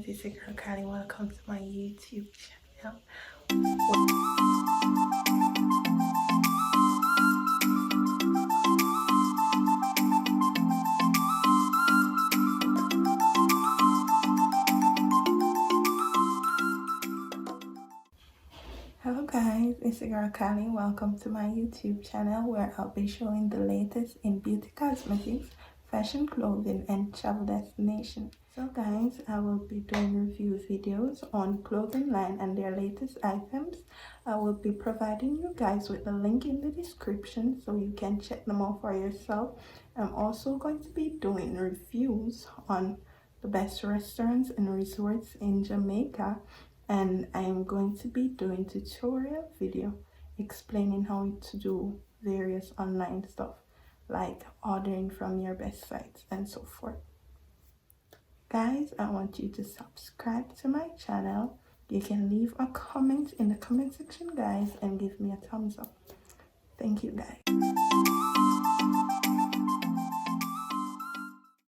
guys, it's your girl Kylie. Welcome to my YouTube channel. Hello guys, it's your girl Kylie. Welcome to my YouTube channel where I'll be showing the latest in beauty cosmetics, fashion, clothing, and travel destinations. So guys, I will be doing review videos on clothing line and their latest items. I will be providing you guys with the link in the description so you can check them out for yourself. I'm also going to be doing reviews on the best restaurants and resorts in Jamaica, and I am going to be doing tutorial video explaining how to do various online stuff like ordering from your best sites and so forth. Guys, I want you to subscribe to my channel. You can leave a comment in the comment section, guys, and give me a thumbs up. Thank you, guys.